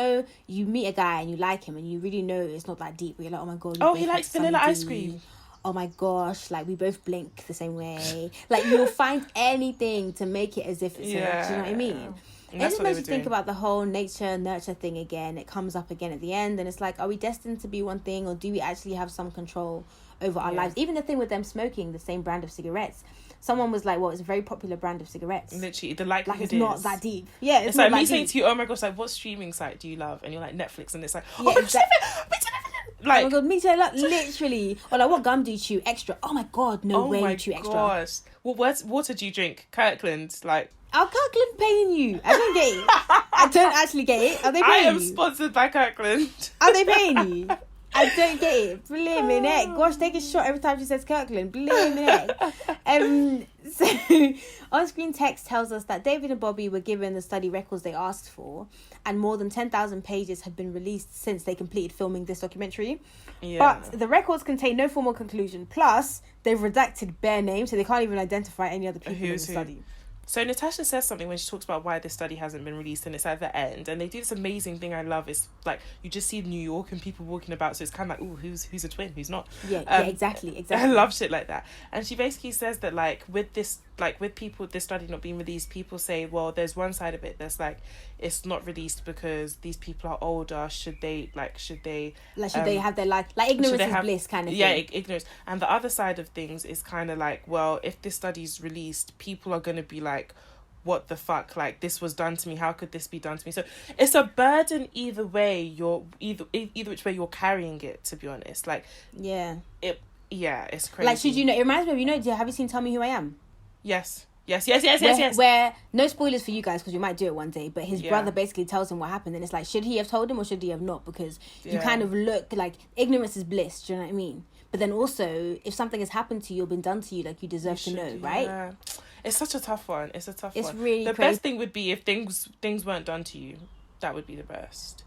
meet a guy and you like him and you really know it's not that deep. Where you're like, oh my god,
he likes vanilla ice cream.
Oh my gosh, like we both blink the same way. Like, you'll find anything to make it as if it's do you know what I mean? It just makes you think about the whole nature nurture thing again. It comes up again at the end, and it's like, are we destined to be one thing, or do we actually have some control over our lives? Even the thing with them smoking the same brand of cigarettes. Someone was like, well, it's a very popular brand of cigarettes.
Literally, the likelihood
it's not that deep. Yeah,
it's like me saying to you, oh my gosh, like, what streaming site do you love? And you're like, Netflix, and it's like, oh my gosh, like,
oh my god, me too, like, literally. Or like, what gum do you chew? Extra. Oh my god, no way you chew extra.
Oh my gosh. What water do you drink? Kirkland, like...
Are Kirkland paying you? I don't get it. I don't actually get it. Are they paying you?
I am sponsored by Kirkland.
Are they paying you? I don't get it. Believe me, neck. Gosh, take a shot every time she says Kirkland. Believe me, neck. So, on-screen text tells us that David and Bobby were given the study records they asked for, and more than 10,000 pages have been released since they completed filming this documentary. But the records contain no formal conclusion. Plus, they've redacted bare names, so they can't even identify any other people in the study.
So Natasha says something when she talks about why this study hasn't been released, and it's at the end, and they do this amazing thing I love. It's like you just see New York and people walking about, so it's kind of like, ooh, who's a twin, who's not?
Yeah, exactly.
I love shit like that. And she basically says that, like, with this, like, with people, this study not being released, people say, well, there's one side of it that's like, it's not released because these people are older. Should they have their life, like, ignorance is bliss kind of thing. Yeah, ignorance. And the other side of things is kind of like, well, if this study's released, people are going to be like, what the fuck, like, this was done to me, how could this be done to me? So it's a burden either way, either which way you're carrying it, to be honest. Like, it's crazy.
Like, should you know, it reminds me of, have you seen Tell Me Who I Am?
Yes. Yes.
Where no spoilers for you guys because we might do it one day, but his
Yeah.
brother basically tells him what happened, and it's like, should he have told him or should he have not? Because you
Yeah.
kind of look like ignorance is bliss. Do you know what I mean? But then also, if something has happened to you or been done to you, like you deserve to know, right?
Yeah. It's such a tough one. It's one.
Really
the
crazy.
best thing would be if things weren't done to you. That would be the best.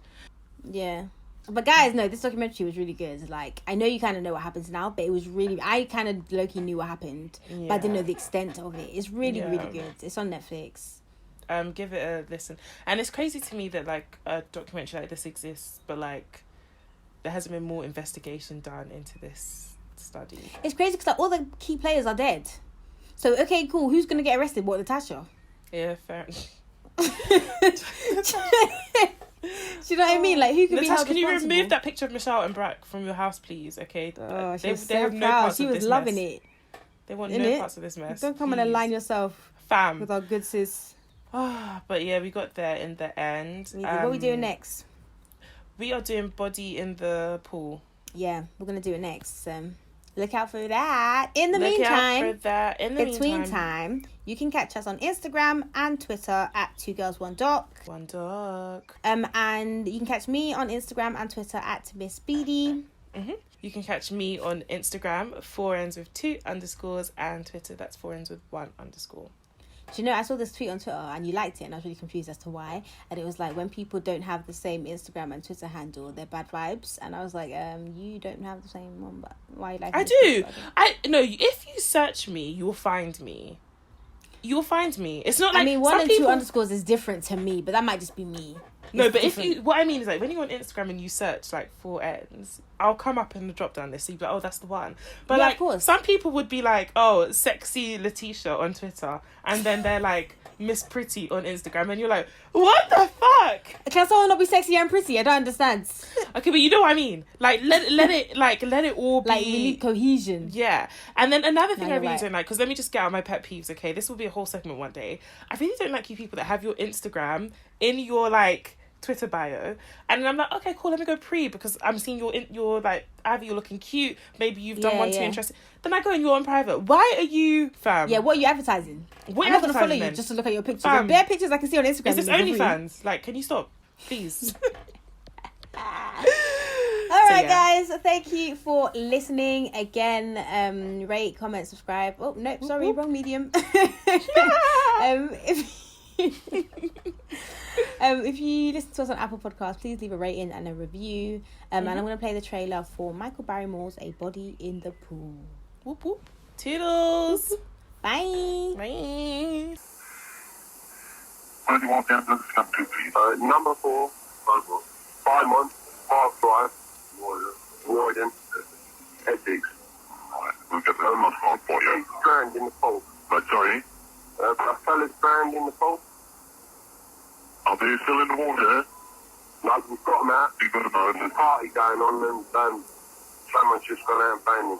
Yeah. But guys, no, this documentary was really good. Like, I know you kind of know what happens now, but it was really... I kind of low-key knew what happened, but I didn't know the extent of it. It's really, really good. It's on Netflix.
Give it a listen. And it's crazy to me that, like, a documentary like this exists, but, like, there hasn't been more investigation done into this study.
It's crazy because like, all the key players are dead. So, okay, cool. Who's going to get arrested? What, Natasha?
Yeah, fair.
Do you know what I mean? Like, who can be
Natasha,
held
can you
responsible?
remove that picture of Michelle and Brack from your house, please? Okay.
Oh, she
they,
was
they
so
have no
proud.
parts
She
of
was
this
loving
mess.
it.
They want
Innit?
no parts of this mess.
Don't come and
please.
align yourself
Fam.
with our good sis.
But yeah, we got there in the end.
What are we doing next?
We are doing Body in the Pool.
Yeah, we're going to do it next. Look out for that. In the
Look
meantime,
out for that. In the
between
meantime,
time, you can catch us on Instagram and Twitter at 2girls1doc.
One dog.
And you can catch me on Instagram and Twitter at Miss Beady.
You can catch me on Instagram, 4ends with 2 underscores, and Twitter, that's 4ends with 1 underscore.
Do you know, I saw this tweet on Twitter and you liked it and I was really confused as to why. And it was like, when people don't have the same Instagram and Twitter handle, they're bad vibes. And I was like, you don't have the same one, but why you like
I
it?
do. No, if you search me, you'll find me. You'll find me. It's not like...
I mean, 1
some
and 2
people...
underscores is different to me, but that might just be me.
No,
It's
but
different.
if you... What I mean is, like, when you're on Instagram and you search, like, 4ends, I'll come up in the drop-down list, so you'll be like, oh, that's the one. But,
Yeah,
like,
of course.
some people would be like, oh, sexy Letitia on Twitter, and then they're like, Miss Pretty on Instagram, and you're like, what the fuck?
Can someone not be sexy and pretty? I don't understand.
Okay, but you know what I mean. Like, let it all be...
Like, we need cohesion.
Yeah. And then another thing
No,
I
you're
really
right.
don't like, because let me just get out my pet peeves, okay? This will be a whole segment one day. I really don't like you people that have your Instagram in your, like, Twitter bio, and I'm like, okay, cool, let me go because I'm seeing your like, either you're looking cute, maybe you've done
Yeah,
one too
yeah.
interesting, then I go and you're on private. Why are you, fam?
Yeah, what are you advertising?
What
I'm
are
not going to follow
advertising
you
then?
just to look at your pictures.
Fam.
Bare pictures I can see on Instagram.
Is this
for free.
OnlyFans? Like, can you stop, please?
All right,
yeah.
guys. Thank you for listening again. Rate, comment, subscribe. Oh no, sorry,
whoop.
wrong medium. If you listen to us on Apple Podcasts, please leave a rating and a review. And I'm going to play the trailer for Michael Barrymore's "A Body in the Pool."
Whoop whoop. Toodles.
Bye.
Bye.
Where do you want the ambulance to come to, please? Number 4, 5 months, Park Drive, Royden, Essex. Alright, we'll get the ambulance for you. Drowned in the pool. Right, sorry? A fella's drowned in the pool. Are they still in the water? No, we've got them out. You've got them out. There's a party going on and someone's just gone out and found him.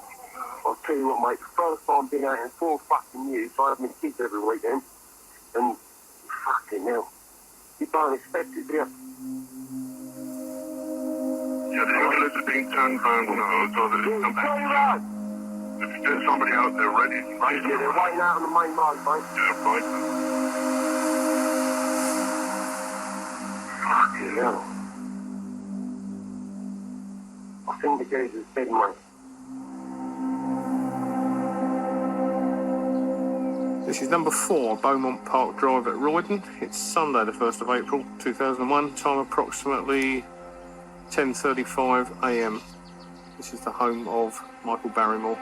I'll tell you what, mate, the first time I've been out in 4 fucking years, so I have my kids every weekend, and fucking hell, you don't expect it, do you? Yeah, the ambulance is being turned around now, so that it's come back. If there's somebody out there ready, right? Yeah, they're waiting out on the main road, mate. Yeah, right. Fucking hell. I think the geezer's dead, mate.
This is number 4, Beaumont Park Drive at Royden. It's Sunday the 1st of April 2001, time approximately 10:35 a.m. This is the home of Michael Barrymore.